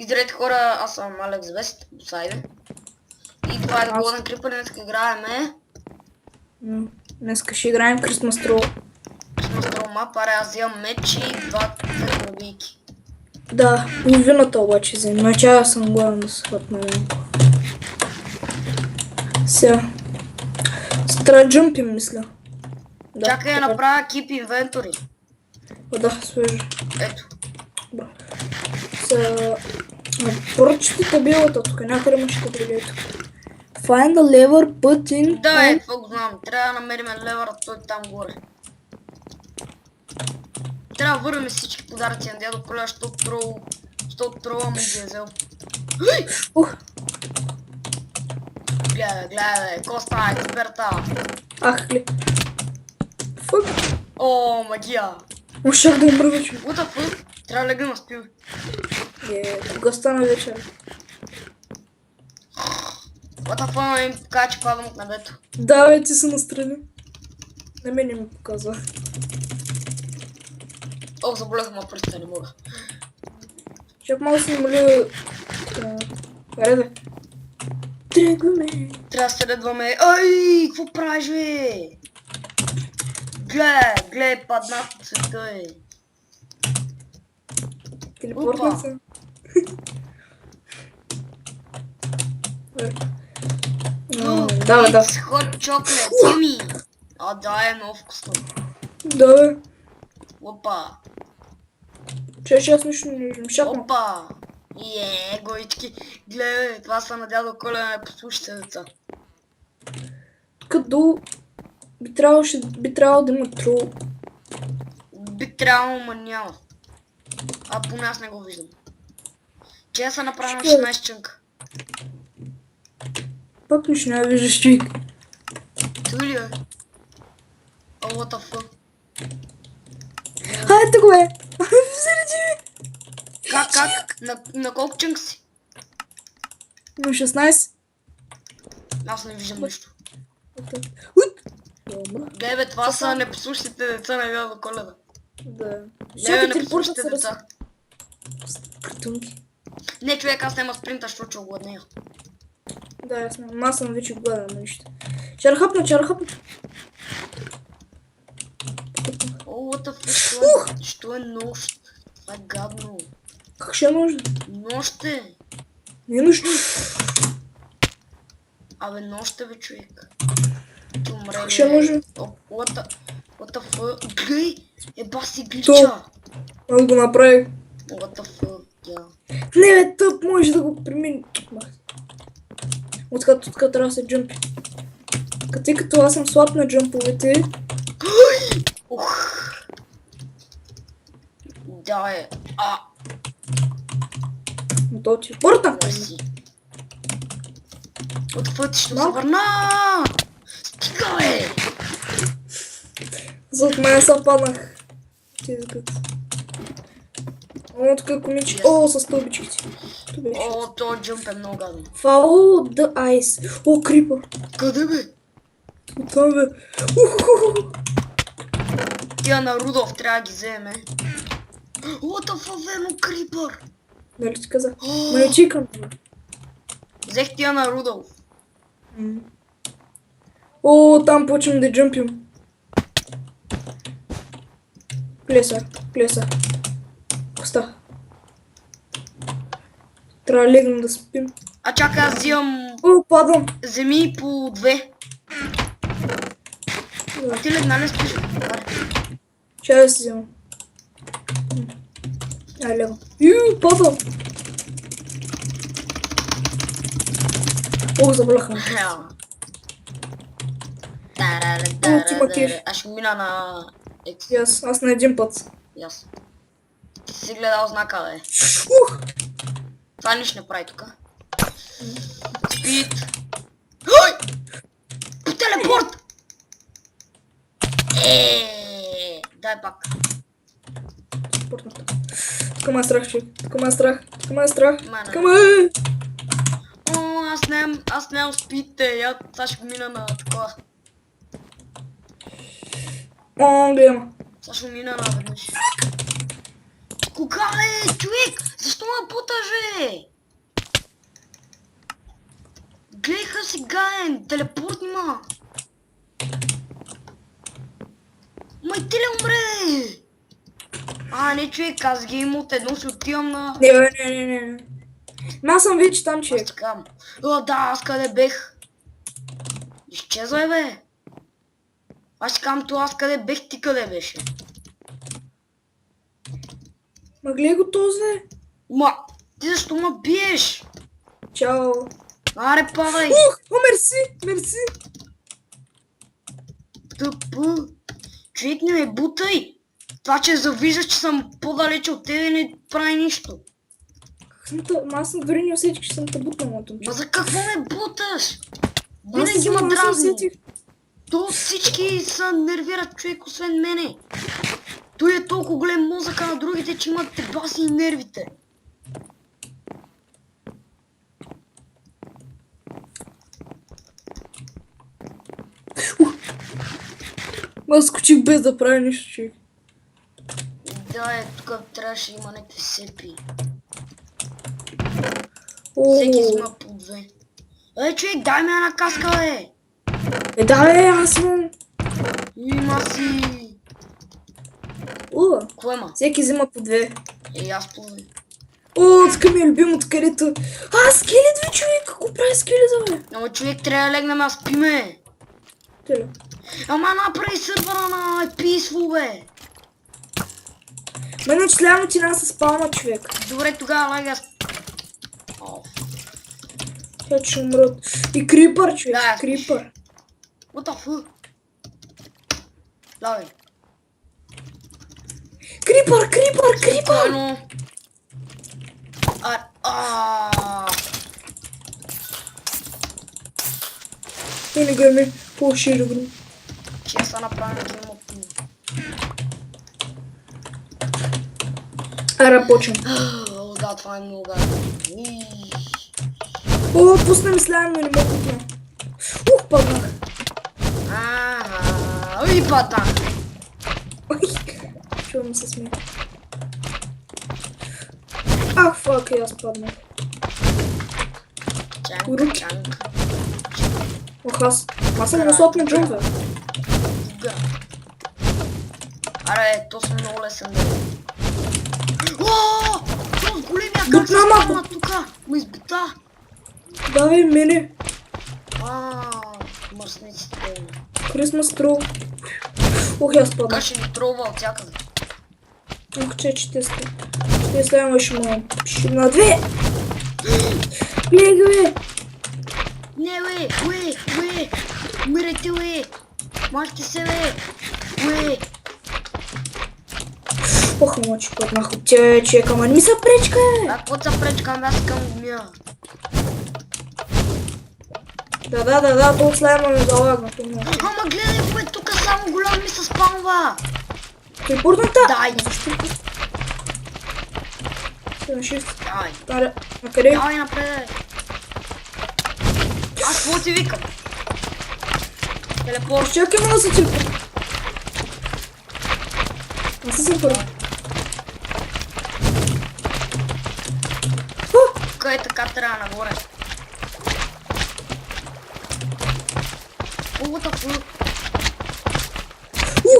Здравейте хора, аз съм Алекс Вест, Посайден. И това е Golden Creeper, днес играеме. Днеска ще играем Christmas Troll. Christmas Troll мапа, аз взимам меч и два пробийки. Да, половината обаче взема. Чая съм гладен да се хватна малко. Сега. Стара джъмпим, мисля. Да, Чакай да направя Keep Inventory. Да, свежа. Ето. Сега. Прочете табелата тук, някъде имаше табели тук. Find the lever, put in... Да, това го знам. Трябва да намерим левъра, той там горе. Трябва да върнем всички подаръци на дядо Коля, защото трола му ги е взел. Гледай, Коста, експерта. Ах, ли. Фък. О, магия. Ушах да умра вече. What the fuck? Трябва да лега на спил. Кога стана вечер? What the fuck, ме им покажа, че падам от небето. Да, бе, ти са настрани. На мен не ми показва. О, заболях ма пръста, не мога. Чак малко се намаля... Реда. Тръгваме. Трябва да се редваме. Ай, какво правиш, бе? Гледай, падна по света, е. Телепортна се. Да. Hot chocolate, yummy. А, да, е много вкусно. Да, бе. Опа. Че аз нищо не виждам. Шапна. Опа. Гойчки. Гледай, това са на дядо Коля, не послушайте, деца. Като би трябвало да има трол. Би трябвало, ма няма. А поне аз не го виждам. Че я са направена 16 чънка. Пак нищо не виждаш, човек. Той ли е? О, what the fuck? Хайде го е! Заради ми! Как? На колко чънка си? На 16. Аз не виждам нищо. Добре. Гледай, това са непослушните деца на дядо Коледа. Да. Гледай, непослушните деца. Картунки. Не, човек, аз няма спринта, защото ще огладнея. Да, ясно. Аз съм вече гладен на нищо. Чархапна. О, what the fuck, що е нощ? Това е гадно. Как ще може? Нощ е. Не е нужно. Абе, нощ е, бе, човек. Умре, Как ще може? What the fuck? Глей! Еба си глича! Аз го направих. What the fuck, yeah. Не, бе, тъп, може да го премини. От трябва да се джъмпи. Тъй като аз съм слаб на джъмповете. Да, е. То ти порта. От пътището се върна! Стига, бе! За от мен са паднах. О, тук комичи. О, с стълбичките. О, този джъмп е много гаден. Follow the ice. О, крипър. Къде, бе? Там, бе. Тя на Рудолф трябва да ги вземе. What the fuck, верно, крипър! Нали ти казах? Ма не чикам. Взех тя на Рудолф. О, там почвам да джъмпим. Плеса. Коста. Трябва да легнем да спим. А чакай, аз взимам... О, падам. Вземи по 2. А ти легна не спиш? Ще да си вземам. Легам. Падам. О, заболахме. Аз ще мина на... Аз на един път. Яс. Ти си гледал знака, бе. Това нищо не прави тука. Спит. Ой! По телепорт! Дай пак. Тук ма е страх, човек. Тук ма е страх. О, аз нямам спите. Я сега ще го мина на такова. О, гледам. Сега ще го мина на веднъж. Кога бе, човек? Защо ме буташ, бе? Гледаха си гаен, телепорт нима. Май ти ли умре? Не, човек, аз ги има от едно си отивам на... Не. Аз съм вече там, Аз човек. така. Да, аз къде бех? Изчезвай, бе. Аз си казвам това, аз къде бех, ти къде беше? Ма гледай го този, бе. Ти защо ме биеш? Чао. Аре, падай. Мерси. Тъпу. Човек, не ме бутай. Това, че завиждаш, че съм по-далече от тебе, не прави нищо. Аз съм дори не усетих, че съм те бутнал на това. Ма за какво ме буташ? Аз Винаги ме не дразни. усетих. То всички са нервират, човек, освен мене. Той е толкова голем мозъка на другите, че имат те баси и нервите. Аз скочих без да прави нищо, човек. Да, тук трябваше да има някакви сепи. О, Всеки взима по две. Човек, дай ми една каска, бе! да, бе, аз съм. Има си! Кое има? Всеки взима по две. Аз по две. Така ми е любимото, където... Скелет, бе, човек, какво прави скелета, бе? Ама човек, трябва да легнем, аз спиме. Теле. Ама направи сървъра на Peaceful, бе! Ме начислявам ти нас с спална, човек. Добре, тогава лега. Тя ще умрат. И крипър, човек, Да, крипър. What the fuck? Давай. Крипър! Спокойно. Той не гърми, по-шире гърми. Че са направени геймотни. Ара, почвам. Да, това е много Пусна ми слайм, но не мога да. Паднах. И паднах. Чувам се смея. Фак, и аз паднах. Чанк. Аз съм носок на джунга. Аре, то съм много лесен да е. Това големия как се спавна тука. Ме избита. Давай мене. Мърсниците. Крисмас трол. Аз паднах. Така ще ги тролва от всякъде. Че те сте. Ще слайма ще му. На две. Гледай, бе. Не, бе. Умирайте, бе. Мажте се, бе. Мочи паднах от тя, човек, ама не ми са пречка, бе. Какво са пречка, аз искам гумия. Да, то слайма ми залагна. Ама гледай, бе, тук само голям ми се спамва. Припурната? Дай. На 6. Дай. На къде? Давай напред. Аз какво ти викам? Телепорт. Чакай ме да се телепорт. Аз съм първо. Тук е така, трябва нагоре. What the fuck?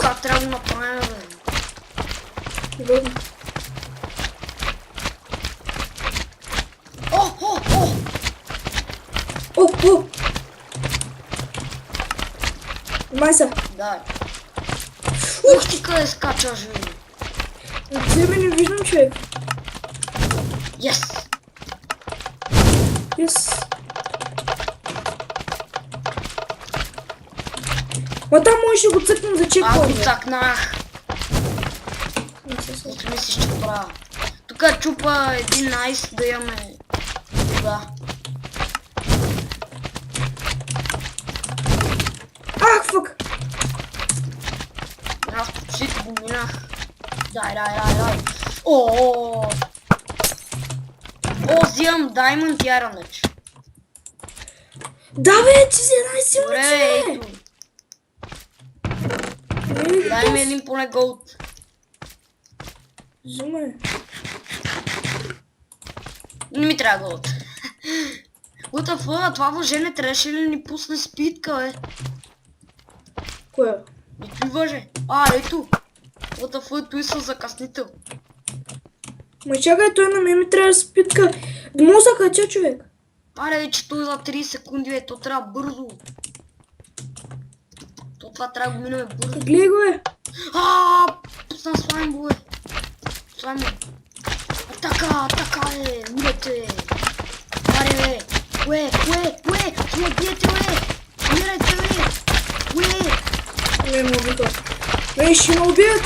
Как трябва да направим, бе? Май се. Да. Ти къде скачаш, бе? От себе не виждам, човек. Yes! Ма там можеш да го цъкнем за Аз чекпоинт. го цъкнах. От мислиш, че правя. Тук чупа един найс да имаме. Да. Фак. Аз почти го минах. Дай. Взимам Diamond и Iron Edge. Да, бе, ти си една силна, Добре, човек. ето. Дай ми един поне голд. Взимай. Не ми трябва голод. What това въже не трябваше ли ни пусне спитка, бе? Кое? И той въже. Ето. What той съм закъснител. Ма чакай, той на мен ми трябва спитка. Мозъка, че човек? Че той за 3 секунди, бе, то трябва бързо. Това трябва да го минаме бързо. Гледай го, бе. Пусна слайм, бе. Слайм, бе. Така е, умирайте. Бе. Кое? Ще биете, бе. Умирайте, бе. Не ме убиха. Ще ме убият.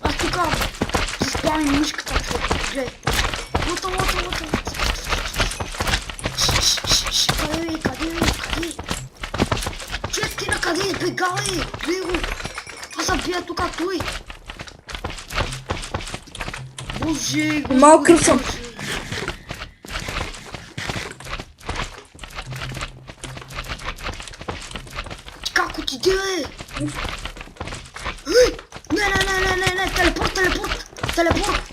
Аз тук спамим мишката, гледай. Лота. Къде? Човек, ти на къде избегавай? Гледай го. Аз забия тук той. Боже, Малко кръв съм. Как отиде, бе? Не, телепорт.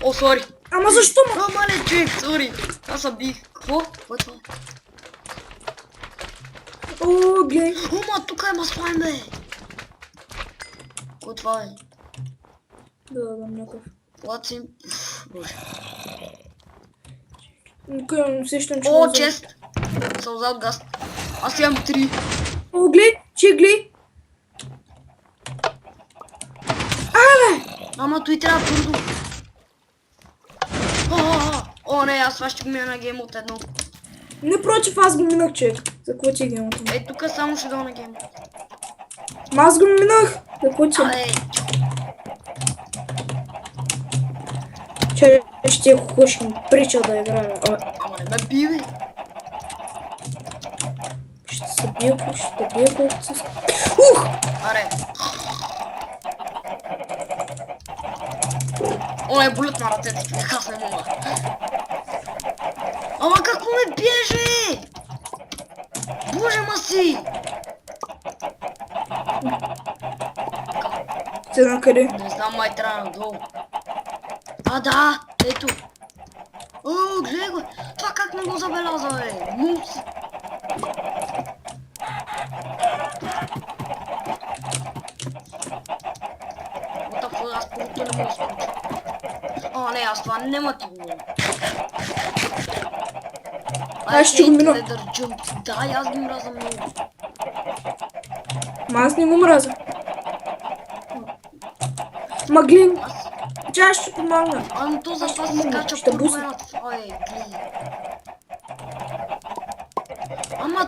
О, сори. Ама защо ма? Мале, човек, сори. Аз забих. Какво? Какво е това? О, гледай. Ма, тук има слайм, бе. Какво е това, бе? Да, някакъв. Плацим. Боже. Усещам, че... О, чест. Сълза от газ. Аз имам 3. О, гледай. Ама той трябва бързо. О, не, аз това ще го мина на гейм от едно. Не против, аз го минах, човек. За какво ти е геймото? Тук само ще дам на гейм. Аз го минах. За какво ти е? Че ще хош ми прича да играе. Ама не ме би, бе. Ще се бия колко се... Ух! Аре. О, болят на ръцете, човек, аз не мога. Ама какво ме биеш, бе? Боже ма си! Ти на къде? Не знам, май трябва надолу. Да, ето. О, гледай го. Това как не го забеляза, бе? Мус. Аз просто не мога да скоча. Не, аз това нема ти го. Аз ще го мина. Да, аз ги мразя много. Ма аз не го мразя. Ма гледай. Тя ще помогна. Ама то за това се скача първо на това, гледай. Ама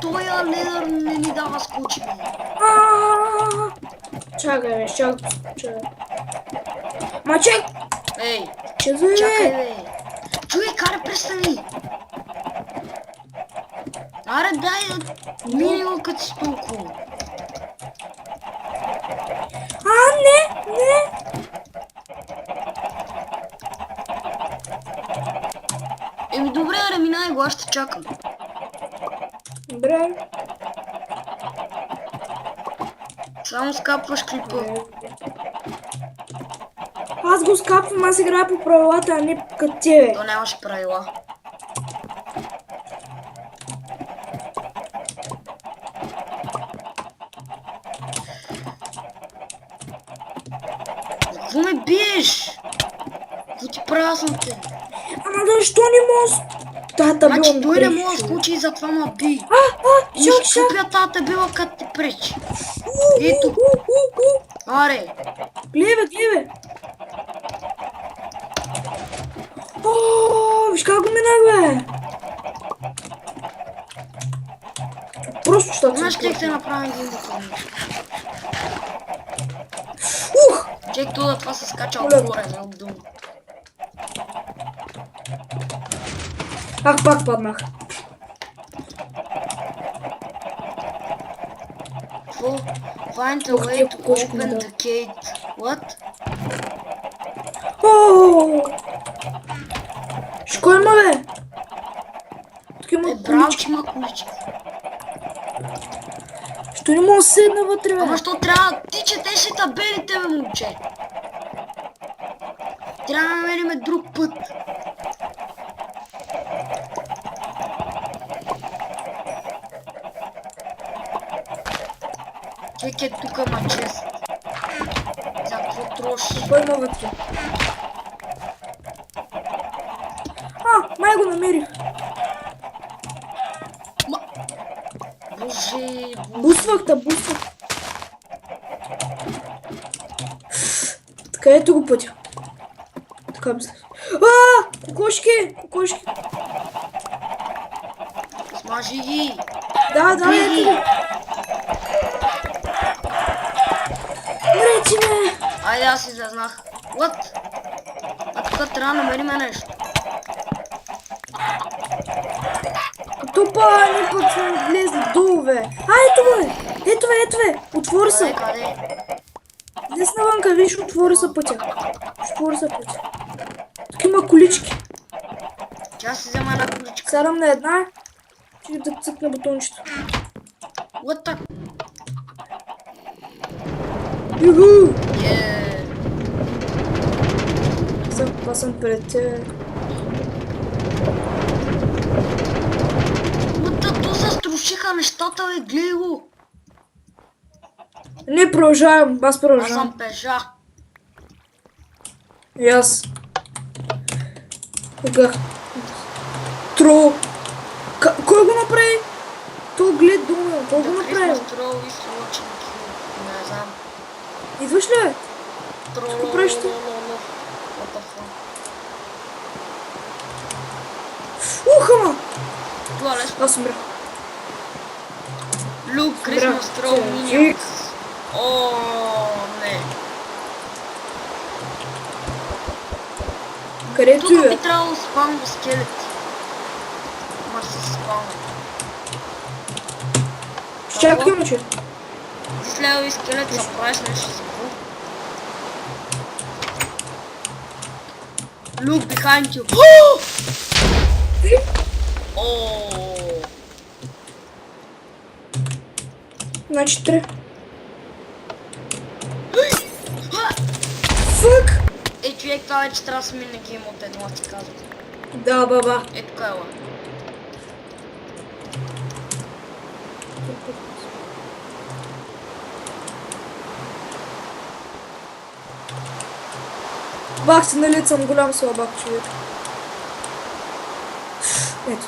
той ледър не ни дава скочи, бе. Чакай. Ма чек! Ей, Чакай, чакай, бе. Човек, аре, престани. Аре, дай да мини го като си толкова. Не! Добре, аре, минай го, аз ще чакам. Добре. Само скапваш клипа. Аз го скапвам, аз играя по правилата, а не като тебе. То нямаше правила. Какво ме биеш? Какво ти правя съм те? Ама защо не мога? Тата била Значи ми той не пречи. може да скочи и затова ме би. Шак. Шупя тата била като ти пречи. Ето. Аре. Гледай. Виж как го минах, бе. Просто щата. Знаеш как се направи един бутон? Ух! Чек това, това се скача отгоре, не отдолу. Пак паднах. Find a way to open the gate. What? Що има, бе? Тук има Бравче има колички. Що не мога да седна вътре, бе? Ама що трябва? Ти четеш ли табелите, бе, момче? Трябва да намерим друг път. Човек е тук, ма чест. За какво троши? Кой има вътре? Май го намерих. Боже, Буствах. Така ето го пътя. Така мисля. Кокошки! смажи ги. Да, Убий ето ги. го. Мречи ме! Айде, аз изязнах. What? Тук трябва да намерим нещо. Тупа, ни път сме влезли долу, бе. Ето е. Отвори се. Къде? Днес навънка, виж, отвори се пътя. Тук има колички. Тя си взема една количка. Сядам на една. Че да цъкна бутончето. What the? Юху! Yeah. Това съм пред тебе. То се струшиха нещата, бе, гледай го. Не, продължавам. Аз Аз продължавам. съм пежа. И аз. Кога? Трол. Кой го направи? То глед дума. Кой го направи? Трол и случинки. Не знам. Идваш ли, бе? Трол. правиш ти? What the fuck? Ухама! Това лесно. Аз умрях. Luke, Christmas Troll Чик. Minions. О, не. Където Тук е? би трябвало да спамва скелети. Ма се спамва. Чакай, момче. С левови скелет се прави с нещо за пул. Luke, behind you. О! Значи 3. Фък! Е, човек, това вече трябва да се мине гейм от едно, ти казвам. Да, баба. Е, тук е ла. Бах си, нали съм голям слабак човек. Ето.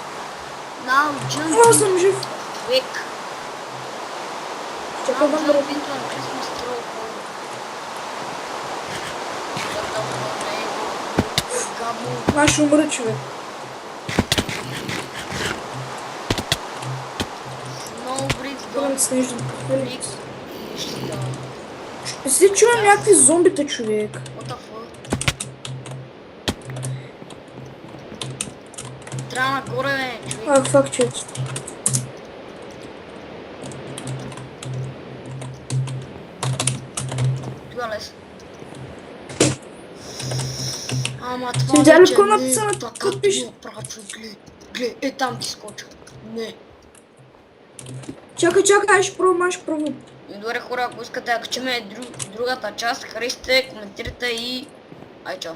Now jump Аз съм жив. quick. Чакай Now да jump мръв. into a Christmas troll hole. Габу. Аз ще умра, човек. Snow bricks Първам don't снежен. bricks. И ще дам. Не си чувам някакви зомбита, човек. What the fuck? Трябва нагоре, бе, човек. Фак, човек. Това лесно. Ама Си това видя ли вече какво не написано е тук, така пише? прачо, глед, е там ти скоча. Не. Чакай, аз ще пробвам. И добре хора, ако искате да качим другата част, харесайте, коментирайте и... Ай, чао.